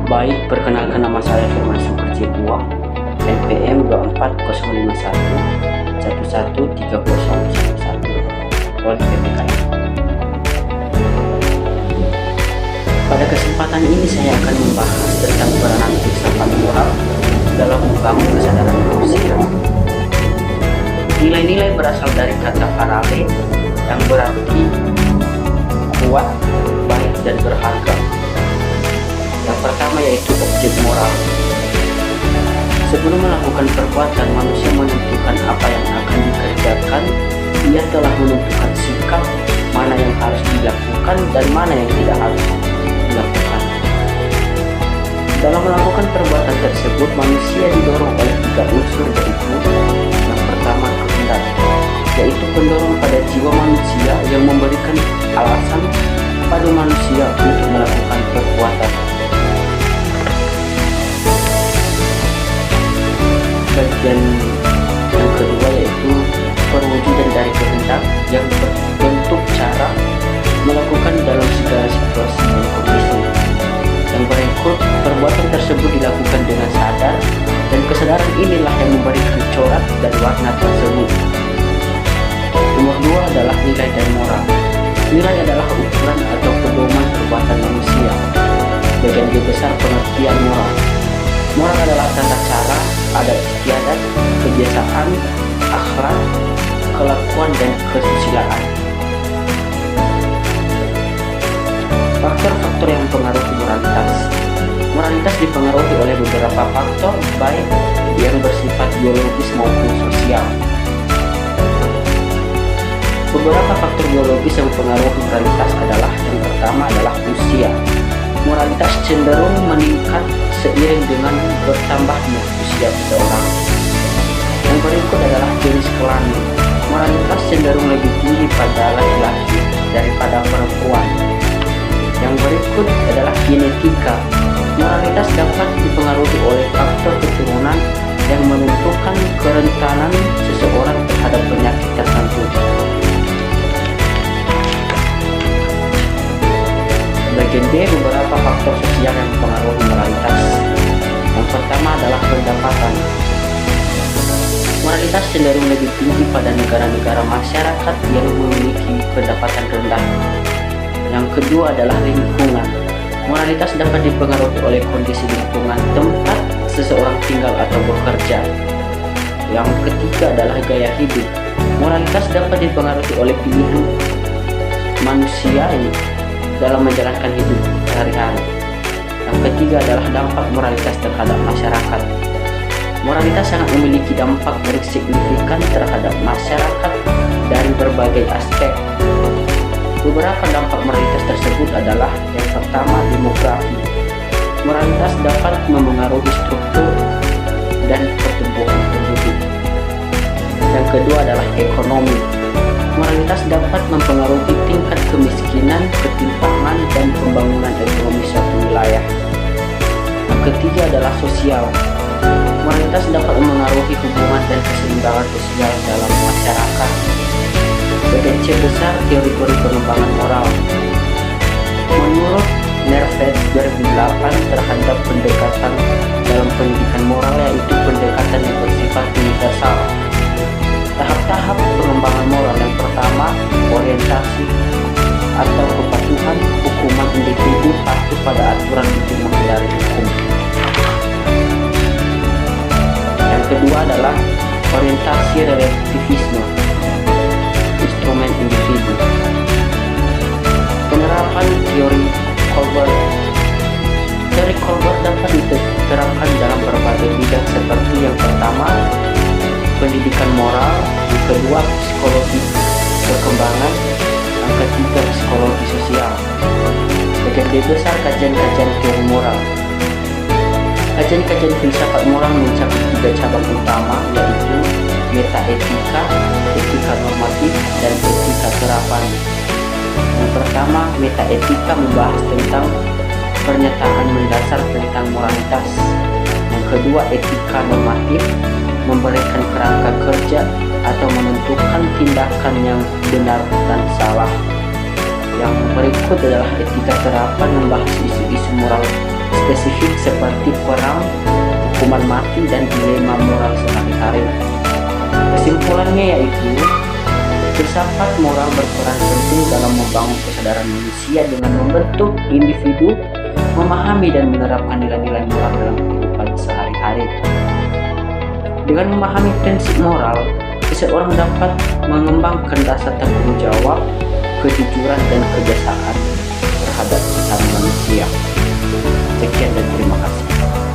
Baik, perkenalkan nama saya Firman Sukerjibuak, NPM 24051 113011 Poli PPKN. Pada kesempatan ini saya akan membahas tentang peranan filsafat moral dalam membangun kesadaran manusia. Nilai-nilai berasal dari kata parale yang berarti kuat, baik, dan berharga. Yang pertama yaitu objek moral. Sebelum melakukan perbuatan, manusia menentukan apa yang akan dikerjakan. Ia telah menentukan sikap, mana yang harus dilakukan dan mana yang tidak harus dilakukan. Dalam melakukan perbuatan tersebut, manusia didorong oleh 3 unsur, yaitu yang pertama kehendak, yaitu pendorong pada jiwa manusia yang memberikan alasan pada manusia untuk melakukan perbuatan. Bagian yang kedua yaitu perwujudan dari kehendak yang berbentuk cara melakukan dalam segala situasi dan kondisi. Yang berikut, perbuatan tersebut dilakukan dengan sadar, dan kesadaran inilah yang memberikan corak dan warna tersebut. Nomor 2 adalah nilai dan moral. Nilai adalah ukuran atau pedoman perbuatan manusia. Bagian B besar pengertian moral. Moral adalah tata cara, adat istiadat, kebiasaan, akhlak, kelakuan, dan kesusilaan. Faktor-faktor yang mempengaruhi moralitas. Moralitas dipengaruhi oleh beberapa faktor, baik yang bersifat biologis maupun sosial. Beberapa faktor biologis yang mempengaruhi moralitas adalah yang pertama adalah usia. Moralitas cenderung meningkat seiring dengan bertambahnya usia seseorang. Yang berikut adalah jenis kelamin. Moralitas cenderung lebih tinggi pada laki-laki daripada perempuan. Yang berikut adalah genetika. Moralitas dapat dipengaruhi oleh faktor keturunan yang menentukan kerentanan seseorang terhadap penyakit tertentu. Bagian B, beberapa faktor sosial yang mempengaruhi moralitas. Yang pertama adalah pendapatan. Moralitas cenderung lebih tinggi pada negara-negara masyarakat yang memiliki pendapatan rendah. Yang kedua adalah lingkungan. Moralitas dapat dipengaruhi oleh kondisi lingkungan tempat seseorang tinggal atau bekerja. Yang ketiga adalah gaya hidup. Moralitas dapat dipengaruhi oleh pilihan manusia dalam menjalankan hidup sehari-hari. Yang ketiga adalah dampak moralitas terhadap masyarakat. Moralitas sangat memiliki dampak yang signifikan terhadap masyarakat dari berbagai aspek. Beberapa dampak moralitas tersebut adalah yang pertama, demografi. Moralitas dapat memengaruhi struktur dan pertumbuhan penduduk. Yang kedua adalah ekonomi. Moralitas dapat mempengaruhi tingkat kemiskinan, ketimpangan, dan pembangunan ekonomi suatu wilayah. Yang ketiga adalah sosial. Moralitas dapat memengaruhi hubungan dan keseimbangan sosial dalam masyarakat. Bagian C besar, teori-teori pengembangan moral. Menurut Nervet 2008 terhadap pendekatan dalam pendidikan moral, yaitu pendekatan yang bersifat universal. Tahap-tahap pengembangan moral yang pertama, orientasi atau kepatuhan, hukuman individu patuh pada aturan untuk menghindari hukum. Yang kedua adalah orientasi relativisme, instrumen individu. Penerapan teori Colbert. Teori Colbert dapat diterapkan dalam berbagai bidang seperti yang pertama, pendidikan moral, yang kedua psikologi perkembangan, yang ketiga psikologi sosial. Bagian D besar, kajian-kajian teori moral. Kajian-kajian filsafat moral mencakup 3 cabang utama, yaitu metaetika, etika normatif, dan etika terapan. Yang pertama, metaetika membahas tentang pernyataan mendasar tentang moralitas. Yang kedua, etika normatif memberikan kerangka kerja atau menentukan tindakan yang benar dan salah. Yang berikut adalah etika terapan, membahas isu-isu moral spesifik seperti perang, hukuman mati, dan dilema moral sehari-hari. Kesimpulannya yaitu, filsafat moral berperan penting dalam membangun kesadaran manusia dengan membentuk individu, memahami dan menerapkan nilai-nilai moral dalam kehidupan sehari-hari. Dengan memahami prinsip moral, seseorang dapat mengembangkan rasa tanggung jawab, kejujuran, dan kebiasaan terhadap sesama manusia. Sekian dan terima kasih.